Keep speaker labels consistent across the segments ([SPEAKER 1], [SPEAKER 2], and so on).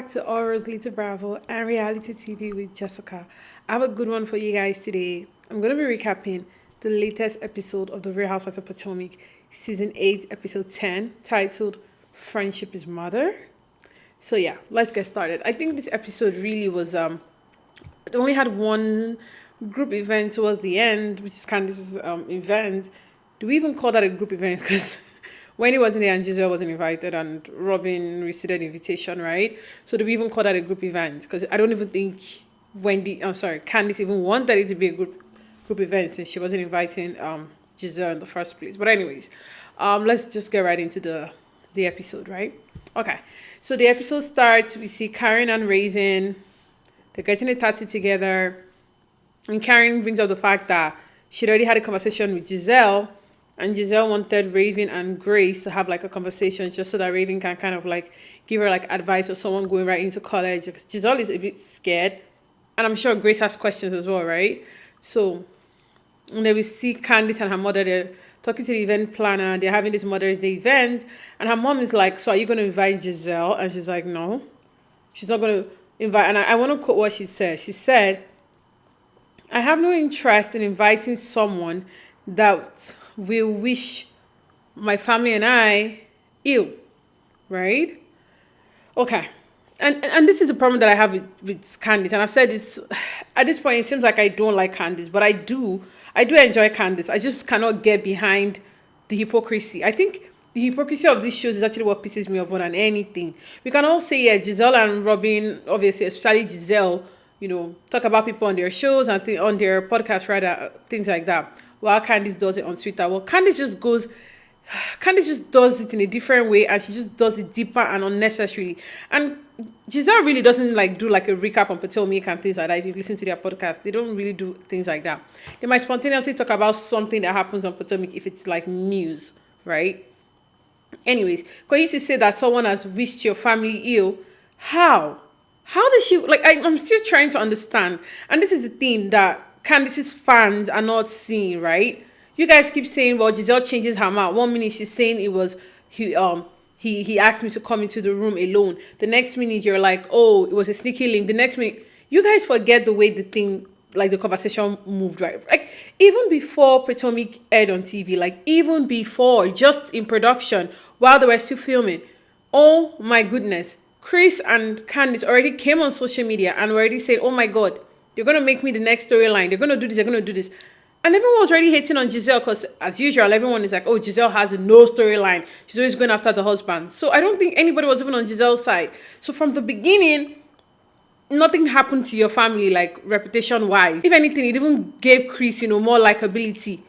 [SPEAKER 1] back to Aura's Little Bravo and Reality TV with Jessica. I have a good one for you guys today. I'm going to be recapping the latest episode of The Real Housewives of Potomac, Season 8, Episode 10, titled Friendship is Mother. So yeah, let's get started. I think this episode really was, it only had one group event towards the end, which is Candiace's event. Do we even call that a group event? Because Wendy wasn't there and Giselle wasn't invited and Robyn received an invitation, right? So do we even call that a group event? Because I don't even think Candiace even wanted it to be a group event since she wasn't inviting Giselle in the first place. But anyways, let's just get right into the episode, right? Okay, so the episode starts, we see Karen and Raven, they're getting a tattoo together, and Karen brings up the fact that she'd already had a conversation with Giselle, and Giselle wanted Raven and Grace to have like a conversation just so that Raven can kind of like give her like advice or someone going right into college. Because Giselle is a bit scared. And I'm sure Grace has questions as well, right? So, and then we see Candiace and her mother, they're talking to the event planner. They're having this Mother's Day event. And her mom is like, so are you going to invite Giselle? And she's like, no. She's not going to invite. And I want to quote what she said. She said, I have no interest in inviting someone that will wish my family and I ill, right? Okay. And this is a problem that I have with Candiace. And I've said this, at this point, it seems like I don't like Candiace, but I do enjoy Candiace. I just cannot get behind the hypocrisy. I think the hypocrisy of these shows is actually what pisses me off more than anything. We can all say, yeah, Giselle and Robyn, obviously, especially Giselle, talk about people on their shows and on their podcasts, rather, things like that. While Candiace does it on Twitter. Well, Candiace just does it in a different way, and she just does it deeper and unnecessarily. And Giselle really doesn't like do like a recap on Potomac and things like that. If you listen to their podcast, they don't really do things like that. They might spontaneously talk about something that happens on Potomac if it's like news, right? Anyways, because you used to say that someone has wished your family ill. How does she, like, I'm still trying to understand. And this is the thing that Candiace's fans are not seeing, right? You guys keep saying, well, Giselle changes her mouth. 1 minute she's saying it was he asked me to come into the room alone. The next minute you're like, oh, it was a sneaky link. The next minute, you guys forget the way the conversation moved, right? Like, even before Potomac aired on TV, like even before, just in production, while they were still filming, oh my goodness, Chris and Candiace already came on social media and already said, oh my God, they're going to make me the next storyline. They're going to do this. They're going to do this. And everyone was already hating on Giselle because, as usual, everyone is like, oh, Giselle has no storyline. She's always going after the husband. So I don't think anybody was even on Giselle's side. So from the beginning, nothing happened to your family, like, reputation-wise. If anything, it even gave Chris, more likability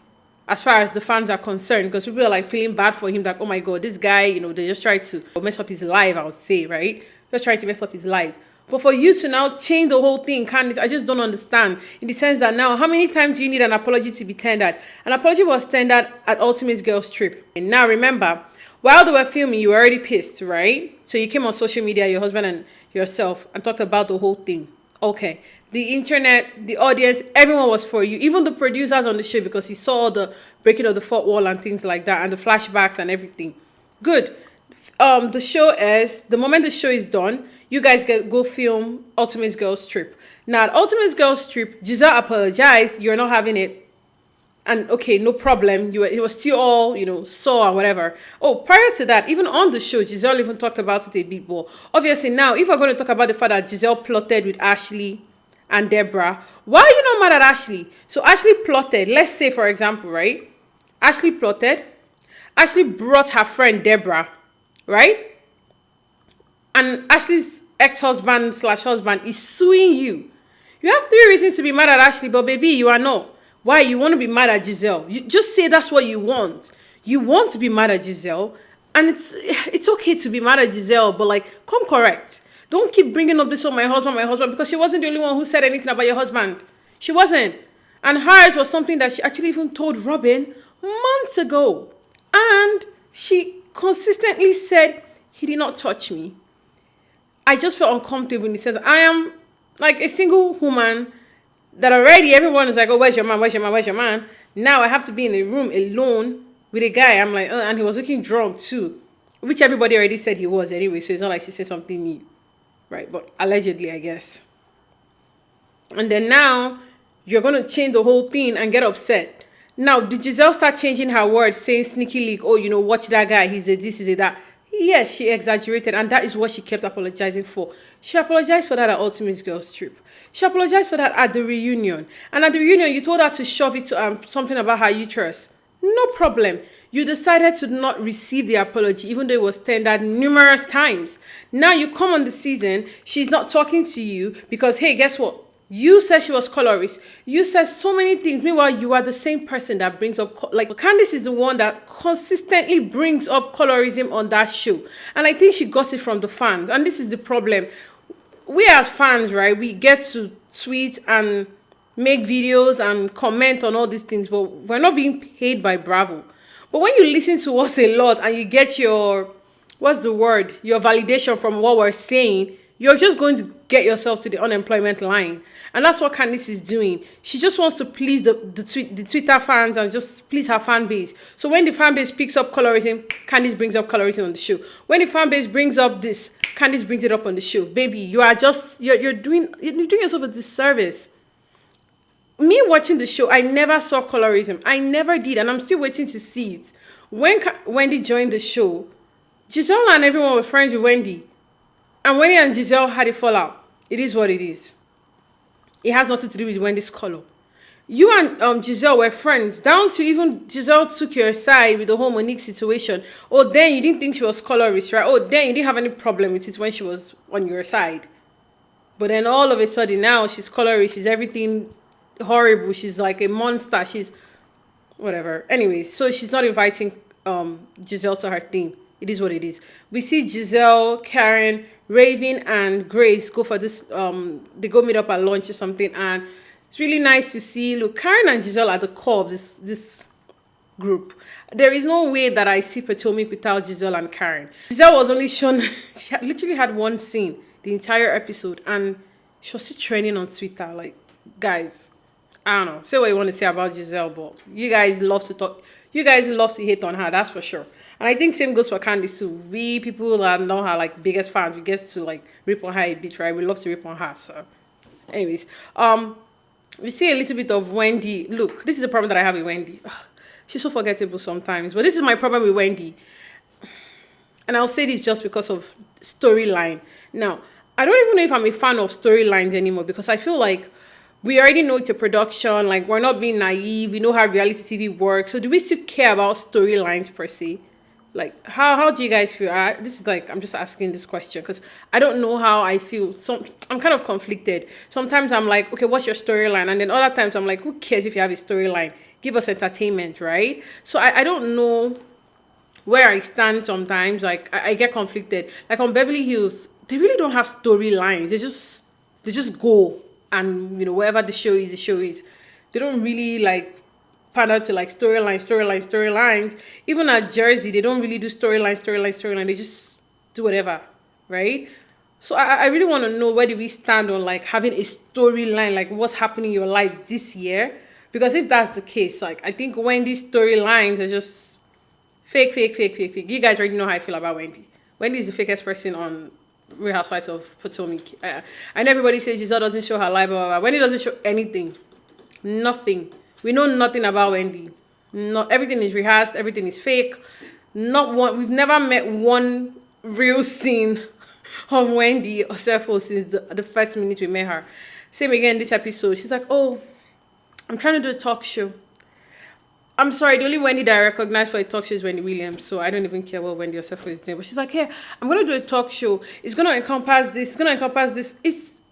[SPEAKER 1] as far as the fans are concerned. Because people are, like, feeling bad for him. Like, oh, my God, this guy, they just tried to mess up his life, I would say, right? Just trying to mess up his life. But for you to now change the whole thing, Candiace, I just don't understand. In the sense that now, how many times do you need an apology to be tendered? An apology was tendered at Ultimate Girls Trip. And now remember, while they were filming, you were already pissed, right? So you came on social media, your husband and yourself, and talked about the whole thing. Okay. The internet, the audience, everyone was for you. Even the producers on the show, because he saw the breaking of the fourth wall and things like that, and the flashbacks and everything. Good. The moment the show is done, you guys go film Ultimate Girls Trip. Now, at Ultimate Girls Trip, Giselle apologized. You're not having it. And okay, no problem. It was still all, sore and whatever. Oh, prior to that, even on the show, Giselle even talked about it a bit more. Obviously, now, if we're going to talk about the fact that Giselle plotted with Ashley and Deborah, why are you not mad at Ashley? So Ashley plotted. Let's say, for example, right? Ashley plotted. Ashley brought her friend Deborah, right? And Ashley's ex-husband/husband is suing you. You have 3 reasons to be mad at Ashley, but baby, you are not. Why? You want to be mad at Giselle. You just say that's what you want. You want to be mad at Giselle, and it's okay to be mad at Giselle, but like, come correct. Don't keep bringing up this on my husband, because she wasn't the only one who said anything about your husband. She wasn't. And hers was something that she actually even told Robyn months ago. And she consistently said, he did not touch me. I just felt uncomfortable when he says, I am like a single woman that already everyone is like, oh, where's your man? Where's your man? Where's your man? Now I have to be in a room alone with a guy. I'm like, and he was looking drunk too, which everybody already said he was anyway. So it's not like she said something new, right? But allegedly, I guess. And then now you're going to change the whole thing and get upset. Now, did Giselle start changing her words, saying sneaky leak, oh, watch that guy, he's a this, he's a that? Yes, she exaggerated, and that is what she kept apologizing for. She apologized for that at Ultimate Girls Trip. She apologized for that at the reunion. And at the reunion, you told her to shove it to something about her uterus. No problem. You decided to not receive the apology, even though it was tendered numerous times. Now you come on the season, she's not talking to you because, hey, guess what? You said she was colorist. You said so many things. Meanwhile, you are the same person that brings up, like, Candiace is the one that consistently brings up colorism on that show. And I think she got it from the fans. And this is the problem. We as fans, right, we get to tweet and make videos and comment on all these things, but we're not being paid by Bravo. But when you listen to us a lot and you get your, your validation from what we're saying, you're just going to get yourself to the unemployment line. And that's what Candiace is doing. She just wants to please the Twitter fans and just please her fan base. So when the fan base picks up colorism, Candiace brings up colorism on the show. When the fan base brings up this, Candiace brings it up on the show. Baby, you are just, you're doing yourself a disservice. Me watching the show, I never saw colorism. I never did, and I'm still waiting to see it. When Wendy joined the show, Giselle and everyone were friends with Wendy. And Wendy and Giselle had a fallout. It is what it is. It has nothing to do with Wendy's color. You and Giselle were friends, down to even Giselle took your side with the whole Monique situation. Oh, then you didn't think she was colorist, right? Oh, then you didn't have any problem with it when she was on your side. But then all of a sudden now she's colorist, she's everything horrible, she's like a monster, she's whatever. Anyways, so she's not inviting Giselle to her thing. It is what it is. We see Giselle, Karen, Raven, and Grace go for this, they go meet up at lunch or something, and it's really nice to see, look, Karen and Giselle are the core of this group. There is no way that I see Potomac without Giselle and Karen. Giselle was only shown, she literally had one scene the entire episode, and she was still trending on Twitter. Like, guys, I don't know, say what you want to say about Giselle, but you guys love to talk, you guys love to hate on her, that's for sure. And I think same goes for Candiace too. We people that know her like biggest fans, we get to like rip on her a bit, right? We love to rip on her. So anyways, we see a little bit of Wendy. Look, this is the problem that I have with Wendy. She's so forgettable sometimes. But this is my problem with Wendy. And I'll say this just because of storyline. Now, I don't even know if I'm a fan of storylines anymore, because I feel like we already know it's a production. Like, we're not being naive. We know how reality TV works. So do we still care about storylines per se? Like, how do you guys feel? This is like, I'm just asking this question because I don't know how I feel. I'm kind of conflicted. Sometimes I'm like, okay, what's your storyline? And then other times I'm like, who cares if you have a storyline? Give us entertainment, right? So I don't know where I stand sometimes. Like, I get conflicted. Like on Beverly Hills, they really don't have storylines. They just go, and wherever the show is. They don't really like pander to like storylines. Even at Jersey, they don't really do storyline. They just do whatever, right? So I really want to know, where do we stand on like having a storyline, like what's happening in your life this year? Because if that's the case, like I think Wendy's storylines are just fake. You guys already know how I feel about Wendy. Wendy is the fakest person on Real Housewives of Potomac. I know everybody says Giselle doesn't show her life, blah, blah, blah. Wendy doesn't show anything. Nothing. We know nothing about Wendy. Not everything is rehearsed. Everything is fake. We've never met one real scene of Wendyosefo since the first minute we met her. Same again this episode. She's like, oh, I'm trying to do a talk show. I'm sorry, the only Wendy that I recognize for a talk show is Wendy Williams, so I don't even care what Wendyosefo is doing. But she's like, hey, I'm going to do a talk show. It's going to encompass this. It's going to encompass this.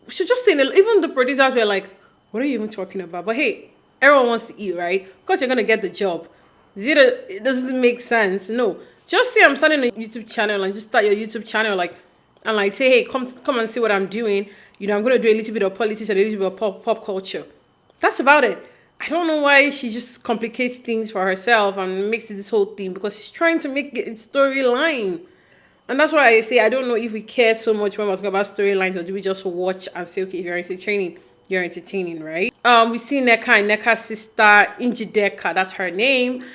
[SPEAKER 1] She's just saying, even the producers were like, what are you even talking about? But hey, everyone wants to eat, right? Of course, you're going to get the job. It doesn't make sense. No. Just say I'm starting a YouTube channel and just start your YouTube channel, and like say, hey, come and see what I'm doing. I'm going to do a little bit of politics and a little bit of pop culture. That's about it. I don't know why she just complicates things for herself and makes it this whole thing, because she's trying to make it storyline. And that's why I say I don't know if we care so much when we're talking about storylines, or do we just watch and say, okay, if you're entertaining, right? We see Nneka and Nneka's sister, Njideka, that's her name.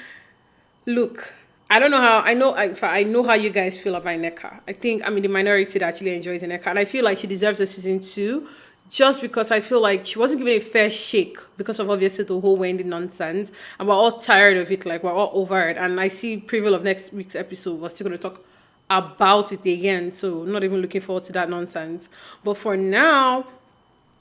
[SPEAKER 1] Look, I don't know how I know how you guys feel about Neka. I think I'm in the minority that actually enjoys Neka, and I feel like she deserves a season 2, just because I feel like she wasn't given a fair shake because of obviously the whole Wendy nonsense, and we're all tired of it. Like we're all over it, and I see preview of next week's episode. We're still going to talk about it again, so not even looking forward to that nonsense. But for now,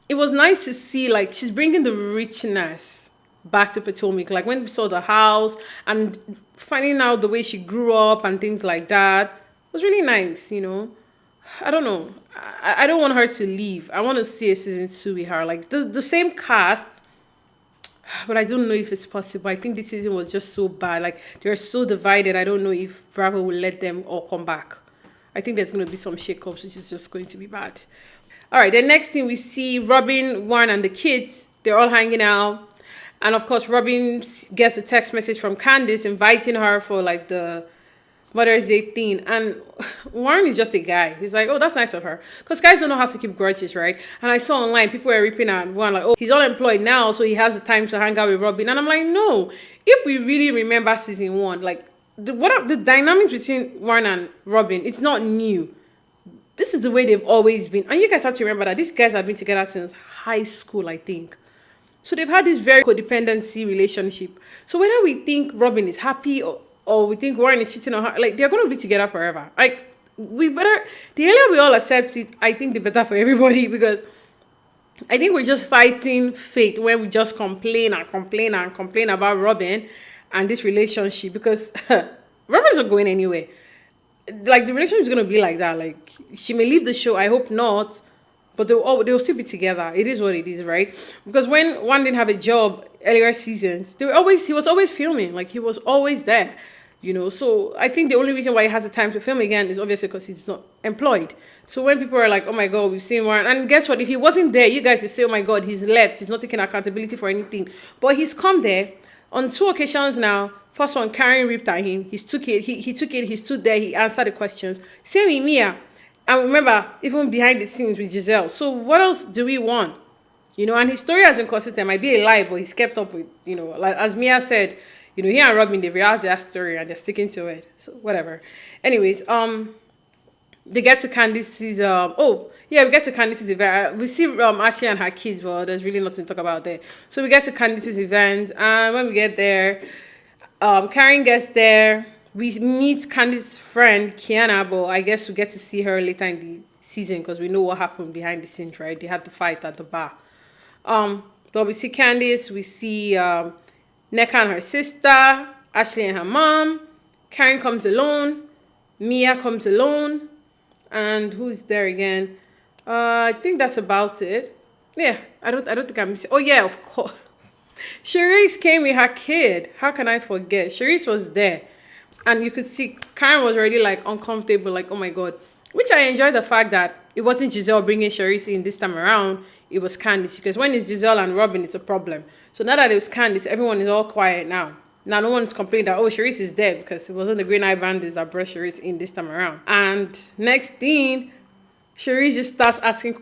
[SPEAKER 1] it was nice to see like she's bringing the richness back to Potomac. Like when we saw the house and finding out the way she grew up and things like that was really nice, you know. I don't know. I don't want her to leave. I want to see a season 2 with her. Like the same cast, but I don't know if it's possible. I think this season was just so bad. Like they're so divided. I don't know if Bravo will let them all come back. I think there's going to be some shakeups, which is just going to be bad. All right, the next thing we see, Robyn, Warren, and the kids, they're all hanging out. And of course, Robyn gets a text message from Candiace inviting her for like the Mother's Day thing. And Warren is just a guy. He's like, oh, that's nice of her. Because guys don't know how to keep grudges, right? And I saw online, people were ripping at Warren like, oh, he's unemployed now, so he has the time to hang out with Robyn. And I'm like, no. If we really remember season 1, like, the dynamics between Warren and Robyn, it's not new. This is the way they've always been. And you guys have to remember that these guys have been together since high school, I think. So they've had this very codependency relationship. So whether we think Robyn is happy or we think Warren is cheating on her, like they're going to be together forever. Like the earlier we all accept it, I think the better for everybody, because I think we're just fighting fate when we just complain and complain and complain about Robyn and this relationship, because Robyn's not going anywhere. Like the relationship is going to be like that. Like she may leave the show, I hope not, but they'll still be together. It is what it is, right? Because when one didn't have a job earlier seasons, he was always filming. Like he was always there, you know. So I think the only reason why he has the time to film again is obviously because he's not employed. So when people are like, oh my God, we've seen Warren, and guess what? If he wasn't there, you guys would say, oh my God, he's left. He's not taking accountability for anything. But he's come there on 2 occasions now. First one, Karen ripped at him. He took it. He stood there. He answered the questions. Same with Mia. And remember, even behind the scenes with Giselle. So what else do we want? You know, and his story has been consistent. Might be a lie, but he's kept up with, you know, like as Mia said, you know, he and Robyn, they've realized their story and they're sticking to it. So whatever. Anyways, they get to Candice's, we get to Candice's event. We see Ashley and her kids. Well, there's really nothing to talk about there. So we get to Candice's event. And when we get there, Karen gets there. We meet Candice's friend, Kiana, but I guess we get to see her later in the season because we know what happened behind the scenes, right? They had the fight at the bar. But we see Candiace, we see Neka and her sister, Ashley and her mom. Karen comes alone. Mia comes alone. And who's there again? I think that's about it. Yeah, I don't think I'm missing. Oh yeah, of course. Charisse came with her kid. How can I forget? Charisse was there. And you could see Karen was already like uncomfortable, like, oh my God. Which I enjoy the fact that it wasn't Giselle bringing Charisse in this time around. It was Candiace. Because when it's Giselle and Robyn, it's a problem. So now that it was Candiace, everyone is all quiet now. Now no one's complaining that, oh, Charisse is there, because it wasn't the Green Eye Bandits that brought Charisse in this time around. And next thing, Charisse just starts asking,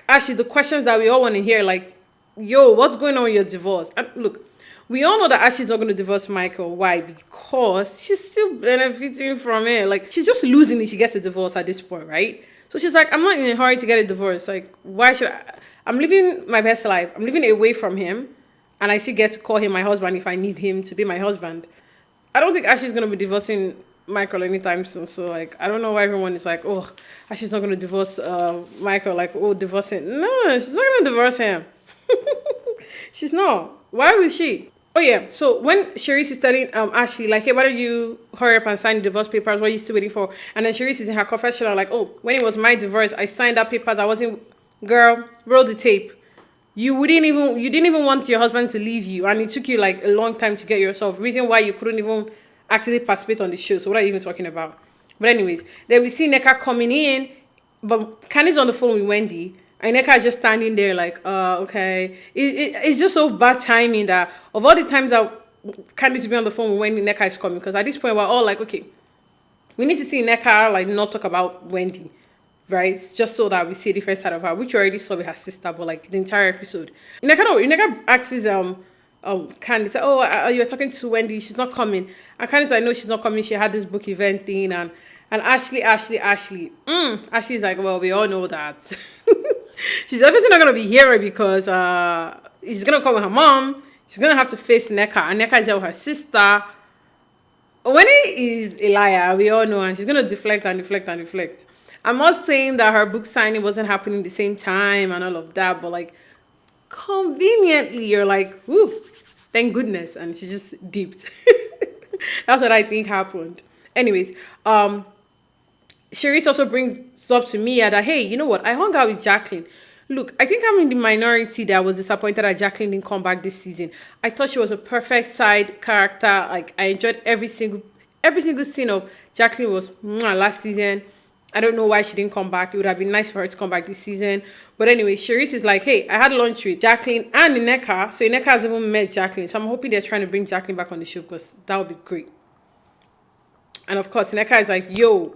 [SPEAKER 1] actually, the questions that we all want to hear, like, yo, what's going on with your divorce? And look, we all know that Ashley's not going to divorce Michael. Why? Because she's still benefiting from it. Like, she's just losing if she gets a divorce at this point, right? So she's like, I'm not in a hurry to get a divorce. Like, why should I? I'm living my best life. I'm living away from him. And I still get to call him my husband if I need him to be my husband. I don't think Ashley's going to be divorcing Michael anytime soon. So, like, I don't know why everyone is like, oh, Ashley's not going to divorce Michael. Like, oh, divorce him. No, she's not going to divorce him. She's not. Why would she? Oh yeah, so when Charisse is telling Ashley, like, hey, why don't you hurry up and sign the divorce papers? What are you still waiting for? And then Charisse is in her confessional, like, oh, when it was my divorce, I signed that papers. I wasn't, girl, roll the tape. You didn't even want your husband to leave you, and it took you like a long time to get yourself. Reason why you couldn't even actually participate on the show. So what are you even talking about? But anyways, then we see Neka coming in, but Candice on the phone with Wendy. And Neka is just standing there like, okay. It's just so bad timing that of all the times that Candice will be on the phone when Neka is coming, because at this point we're all like, okay, we need to see Neka like not talk about Wendy, right? It's just so that we see a different side of her, which we already saw with her sister, but like the entire episode. Neka asks Candice said, oh, you're talking to Wendy, she's not coming. And Candice, I know she's not coming. She had this book event thing, and Ashley's like, well, we all know that. She's obviously not going to be here because she's going to come with her mom. She's going to have to face Neka, and Neka is her sister. Wendy is a liar, we all know, and she's going to deflect. I'm not saying that her book signing wasn't happening the same time and all of that, but like, conveniently, you're like, whoo, thank goodness, and she just dipped. That's what I think happened. Anyways, Cherise also brings up to Mia that, hey, you know what? I hung out with Jacqueline. Look, I think I'm in the minority that was disappointed that Jacqueline didn't come back this season. I thought she was a perfect side character. Like, I enjoyed every single scene of Jacqueline was last season. I don't know why she didn't come back. It would have been nice for her to come back this season. But anyway, Cherise is like, hey, I had lunch with Jacqueline and Ineka. So Ineka has even met Jacqueline. So I'm hoping they're trying to bring Jacqueline back on the show because that would be great. And of course, Ineka is like, yo,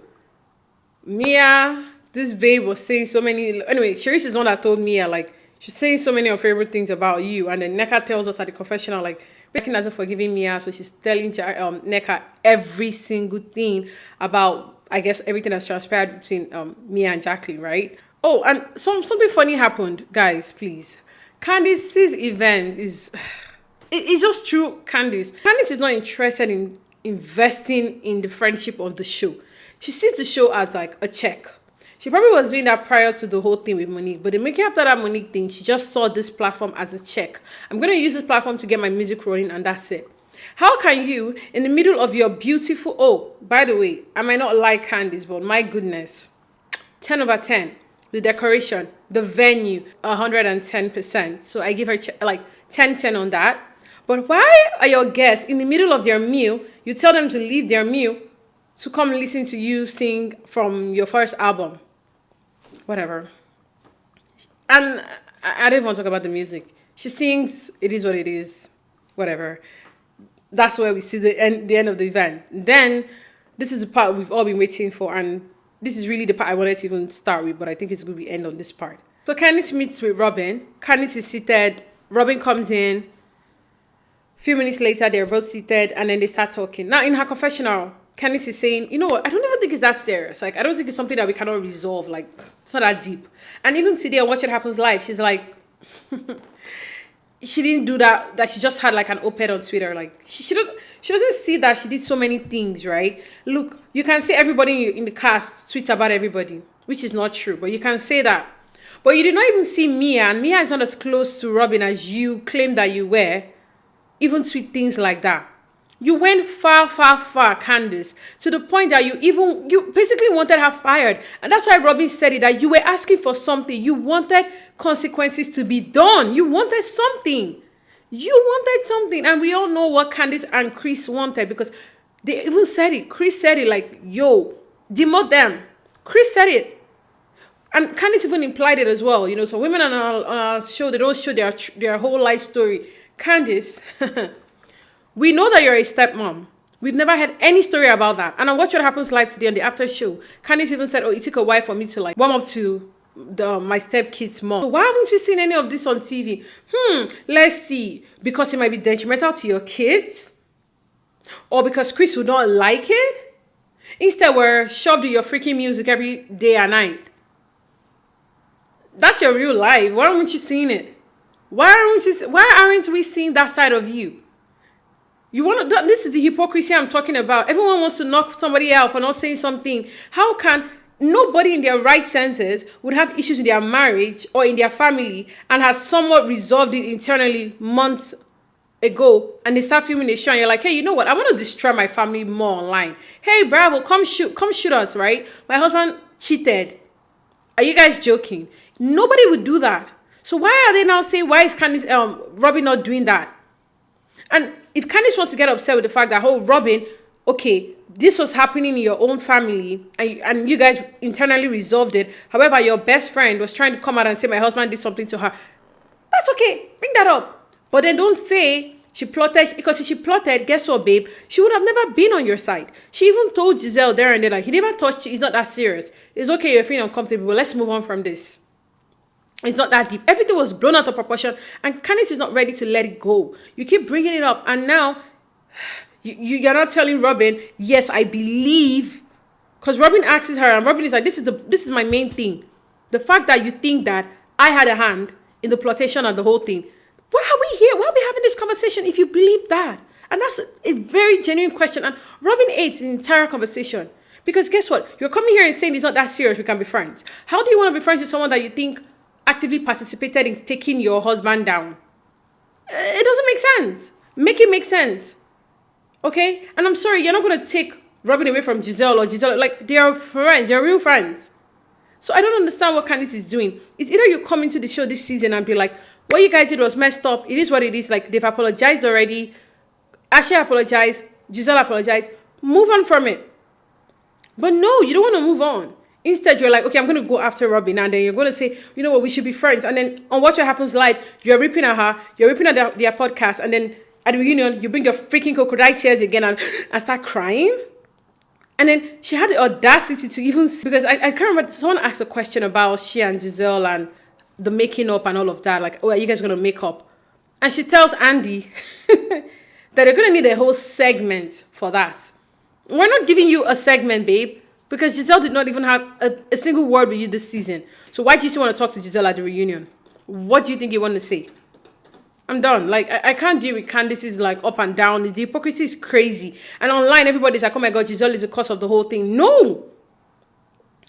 [SPEAKER 1] Mia, this babe was saying so many. Anyway, Cherise is the one that told Mia, like, she's saying so many unfavorable things about you. And then Neka tells us at the confessional, like, Becky hasn't forgiven Mia. So she's telling Neka every single thing about, I guess, everything that's transpired between Mia and Jacqueline, right? Oh, and something funny happened, guys, please. Candice's event is... It's just true, Candice. Candice is not interested in investing in the friendship of the show. She sees the show as like a check. She probably was doing that prior to the whole thing with Monique, but the making after that Monique thing, she just saw this platform as a check. I'm going to use this platform to get my music rolling, and that's it. How can you, in the middle of your beautiful... Oh, by the way, I might not like Candice, but my goodness. 10 over 10. The decoration, the venue, 110%. So I give her like 10 on that. But why are your guests in the middle of their meal, you tell them to leave their meal to come listen to you sing from your first album? Whatever. And I don't even want to talk about the music. She sings, it is what it is. Whatever. That's where we see the end of the event. Then, this is the part we've all been waiting for, and this is really the part I wanted to even start with, but I think it's going to be end on this part. So Candice meets with Robyn. Candice is seated. Robyn comes in. A few minutes later, they're both seated, and then they start talking. Now, in her confessional, Candice is saying, you know what, I don't even think it's that serious. Like, I don't think it's something that we cannot resolve. Like, it's not that deep. And even today on Watch It Happens Live, she's like... she didn't do that she just had like an op-ed on Twitter. Like she doesn't see that she did so many things, right? Look, you can say everybody in the cast tweets about everybody, which is not true, but you can say that. But you did not even see Mia, and Mia is not as close to Robyn as you claim that you were, even tweet things like that. You went far, Candice, to the point that you basically wanted her fired. And that's why Robyn said it, that you were asking for something. You wanted consequences to be done. You wanted something. And we all know what Candice and Chris wanted, because they even said it. Chris said it like, yo, demote them. Chris said it. And Candice even implied it as well. You know, so women on our show, they don't show their whole life story. Candice... We know that you're a stepmom. We've never had any story about that. And on Watch What Happens Live today on the after show, Candice even said, oh, it took a while for me to like warm up to my stepkid's mom. So why haven't we seen any of this on TV? Let's see. Because it might be detrimental to your kids? Or because Chris would not like it? Instead, we're shoved with your freaking music every day and night. That's your real life. Why aren't you seeing it? Why aren't we seeing that side of you? This is the hypocrisy I'm talking about. Everyone wants to knock somebody out for not saying something. How can nobody in their right senses would have issues in their marriage or in their family and has somewhat resolved it internally months ago, and they start filming a show and you're like, hey, you know what? I want to destroy my family more online. Hey, Bravo, come shoot us, right? My husband cheated. Are you guys joking? Nobody would do that. So why are they now saying, why is Robyn not doing that? And if Candice wants to get upset with the fact that, oh, Robyn, okay, this was happening in your own family and you guys internally resolved it. However, your best friend was trying to come out and say, my husband did something to her. That's okay. Bring that up. But then don't say she plotted, because if she plotted, guess what, babe? She would have never been on your side. She even told Giselle there and then, like, he never touched you. It's not that serious. It's okay. You're feeling uncomfortable. But let's move on from this. It's not that deep. Everything was blown out of proportion, and Candiace is not ready to let it go. You keep bringing it up, and now you're not telling Robyn, yes, I believe, because Robyn asks her, and Robyn is like, this is my main thing. The fact that you think that I had a hand in the plotation and the whole thing. Why are we here? Why are we having this conversation if you believe that? And that's a very genuine question. And Robyn ate the entire conversation. Because guess what? You're coming here and saying it's not that serious, we can be friends. How do you want to be friends with someone that you think actively participated in taking your husband down? It doesn't make sense. Make it make sense. Okay? And I'm sorry, you're not going to take Robyn away from Giselle or Giselle. Like, they are friends. They're real friends. So I don't understand what Candiace is doing. It's either you come into the show this season and be like, what you guys did was messed up. It is what it is. Like, they've apologized already. Ashley apologized. Giselle apologized. Move on from it. But no, you don't want to move on. Instead, you're like, okay, I'm going to go after Robyn. And then you're going to say, you know what, we should be friends. And then on What Happens Live, you're ripping at her. You're ripping at their podcast. And then at the reunion, you bring your freaking crocodile tears again and start crying. And then she had the audacity to even, because I can't remember, someone asked a question about she and Giselle and the making up and all of that. Like, oh, are you guys going to make up? And she tells Andy that they're going to need a whole segment for that. We're not giving you a segment, babe, because Giselle did not even have a single word with you this season. So why do you still want to talk to Giselle at the reunion? What do you think you want to say? I'm done. Like, I can't deal with Candiace's like up and down. The hypocrisy is crazy. And online, everybody's like, oh my God, Giselle is the cause of the whole thing. No.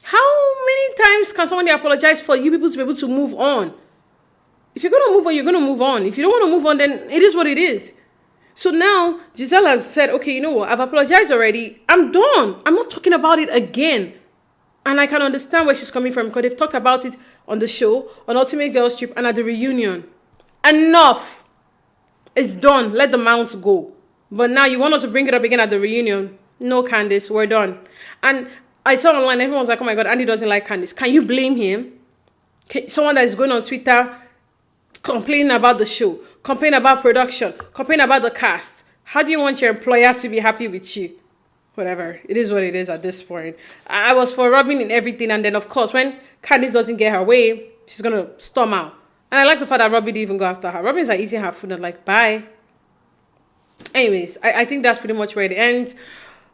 [SPEAKER 1] How many times can somebody apologize for you people to be able to move on? If you're going to move on, you're going to move on. If you don't want to move on, then it is what it is. So now, Giselle has said, okay, you know what? I've apologized already. I'm done. I'm not talking about it again. And I can understand where she's coming from because they've talked about it on the show, on Ultimate Girls Trip, and at the reunion. Enough. It's done. Let the mouse go. But now you want us to bring it up again at the reunion. No, Candiace, we're done. And I saw online, everyone was like, oh my God, Andy doesn't like Candiace. Can you blame him? Someone that is going on Twitter complaining about the show, complaining about production, complaining about the cast. How do you want your employer to be happy with you? Whatever. It is what it is at this point. I was for Robyn in everything. And then, of course, when Candiace doesn't get her way, she's going to storm out. And I like the fact that Robyn didn't even go after her. Robyn's like eating her food and like, bye. Anyways, I think that's pretty much where it ends.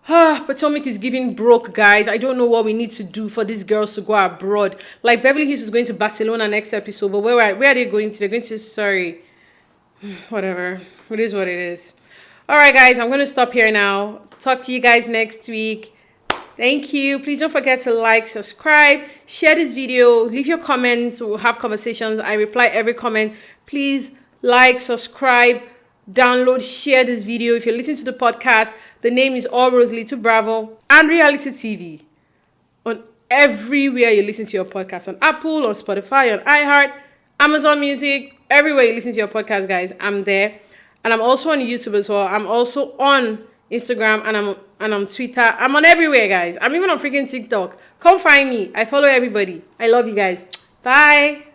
[SPEAKER 1] Potomac is giving broke, guys. I don't know what we need to do for these girls to go abroad. Like, Beverly Hills is going to Barcelona next episode. But where are they going to? They're going to, sorry. Whatever. It is what it is. All right, guys. I'm going to stop here now. Talk to you guys next week. Thank you. Please don't forget to like, subscribe, share this video, leave your comments. We'll have conversations. I reply every comment. Please like, subscribe, download, share this video. If you're listening to the podcast, the name is All Roads Lead to Bravo and Reality TV. On everywhere you listen to your podcast, on Apple, on Spotify, on iHeart, Amazon Music, everywhere you listen to your podcast, guys, I'm there. And I'm also on YouTube as well. I'm also on Instagram and I'm on Twitter. I'm on everywhere, guys. I'm even on freaking TikTok. Come find me. I follow everybody. I love you guys. Bye.